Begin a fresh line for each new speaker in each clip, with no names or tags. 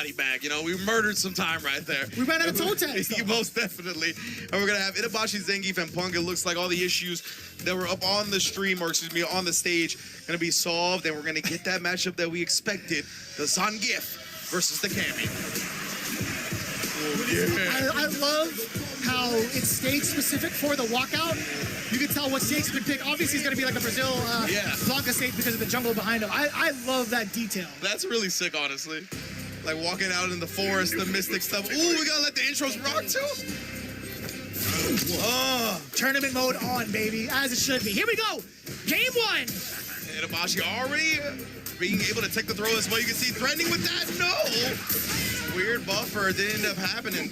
body bag. You know, we murdered some time right there.
We ran out of toe tags.
Most definitely. And we're going to have Itabashi, Zangief, and Punk. It looks like all the issues that were up on the stream, or excuse me, on the stage, going to be solved. And we're going to get that matchup that we expected. The Zangief versus the Cammy. Oh, yeah.
I love how it's stage specific for the walkout. You can tell what stage has been picked. Obviously, it's going to be like a Brazil Blanca stage because of the jungle behind him. I love that detail.
That's really sick, honestly. Like walking out in the forest, the mystic stuff. Ooh, we got to let the intros rock, too.
Tournament mode on, baby, as it should be. Here we go. Game 1.
Itabashi already being able to take the throw as well. You can see threatening with that. No! Weird buffer. It didn't end up happening.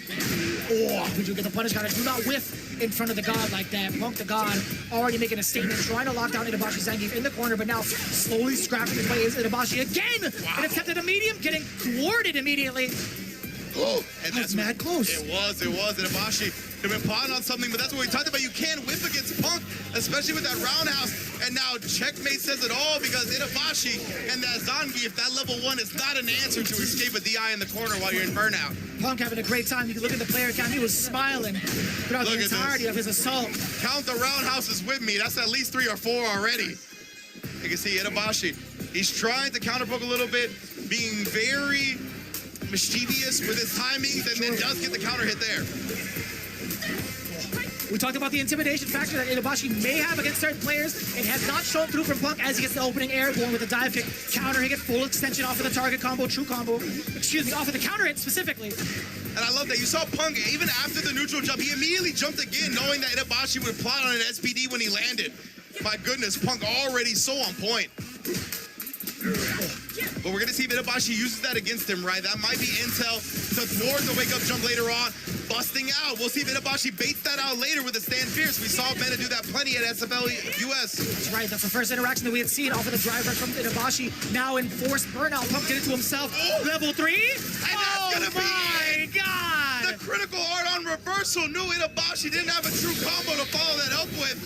Oh, we do get the punish counter. Do not whiff in front of the god like that. Punk the god already making a statement, trying to lock down Itabashi Zangief in the corner, but now slowly scrapping his way is Itabashi again. Wow. And attempted a medium, getting thwarted immediately.
Oh, and
that's mad close.
It was. Itabashi have been plotting on something, but that's what we talked about. You can't whip against Punk, especially with that roundhouse. And now checkmate says it all because Itabashi and that Zangief, that level 1 is not an answer to escape a DI in the corner while you're in burnout. Punk
having a great time. You can look at the player count. He was smiling throughout the entirety of his assault.
Count the roundhouses with me. That's at least 3 or 4 already. You can see Itabashi. He's trying to counterpoke a little bit, being very mischievous with his timings, and then does get the counter hit there.
We talked about the intimidation factor that Itabashi may have against certain players. It has not shown through from Punk as he gets the opening air, going with the dive kick, counter hit, full extension off of the target combo, true combo. Excuse me, off of the counter hit specifically.
And I love that. You saw Punk, even after the neutral jump, he immediately jumped again, knowing that Itabashi would plot on an SPD when he landed. My goodness, Punk already so on point. But we're going to see if Itabashi uses that against him, right? That might be intel to thwart the wake-up jump later on. Busting out. We'll see if Itabashi baits that out later with a stand fierce. We saw Bennett do that plenty at SFL US.
That's right. That's the first interaction that we had seen off of the drive rush from Itabashi. Now in forced burnout. Pump did it to himself. Oh. Level 3.
And that's going to be
my God.
The critical art on reversal. Knew Itabashi didn't have a true combo to follow that up with.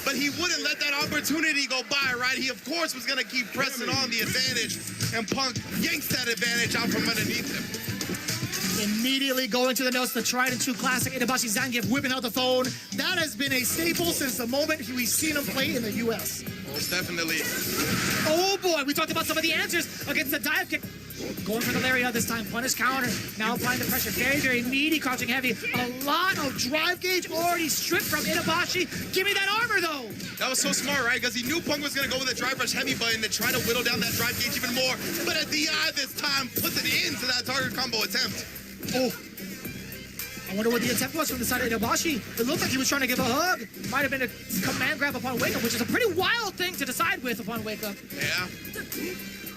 But he wouldn't let that opportunity go by, right? He, of course, was going to keep pressing on the advantage. And Punk yanks that advantage out from underneath him.
Immediately going to the notes, the tried and true classic Itabashi Zangief whipping out the phone. That has been a staple since the moment we've seen him play in the US.
Most definitely.
Oh boy, we talked about some of the answers against the dive kick. Going for the lariat this time, punish counter. Now applying the pressure, very, very meaty, crouching heavy. A lot of drive gauge already stripped from Itabashi. Give me that armor though.
That was so smart, right? Because he knew Punk was going to go with a drive rush heavy button to try to whittle down that drive gauge even more. But a DI this time puts it into that target combo attempt.
Oh. I wonder what the attempt was from the side of Itabashi. It looked like he was trying to give a hug. Might have been a command grab upon wake up, which is a pretty wild thing to decide with upon wake up.
Yeah.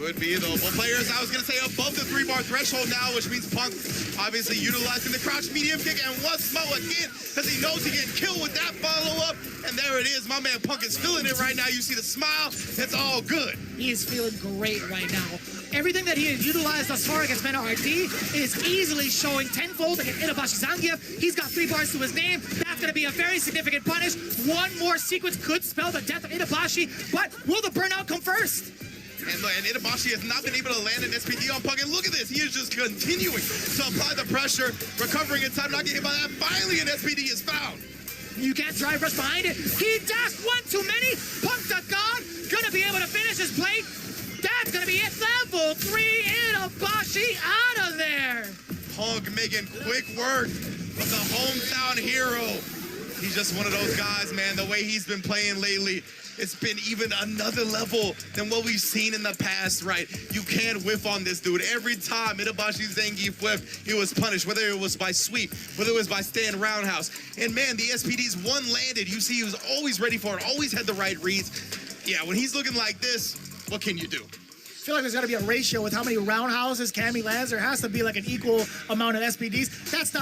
Could be, though. Well, players, I was going to say above the 3-bar threshold now, which means Punk obviously utilizing the crouch medium kick and once more again, because he knows he can kill with that follow-up. And there it is. My man Punk is feeling it right now. You see the smile. It's all good.
He is feeling great right now. Everything that he has utilized thus far against Mena RD is easily showing tenfold against Itabashi Zangief. He's got 3 bars to his name. That's going to be a very significant punish. One more sequence could spell the death of Itabashi, but will the burnout come first?
And Itabashi has not been able to land an SPD on Punk. And look at this. He is just continuing to apply the pressure, recovering in time, not getting hit by that. Finally, an SPD is found.
You can't drive rush behind it. He dashed one too many. Punk the God, gonna be able to finish his plate. That's gonna be it. Level 3, Itabashi out of there.
Punk making quick work of the hometown hero. He's just one of those guys, man. The way he's been playing lately, it's been even another level than what we've seen in the past, right? You can't whiff on this dude. Every time Itabashi Zangief whiffed, he was punished, whether it was by sweep, whether it was by stand roundhouse. And man, the SPDs, one landed. You see, he was always ready for it, always had the right reads. Yeah, when he's looking like this, what can you do?
I feel like there's got to be a ratio with how many roundhouses Cammy lands. There has to be like an equal amount of SPDs. That's not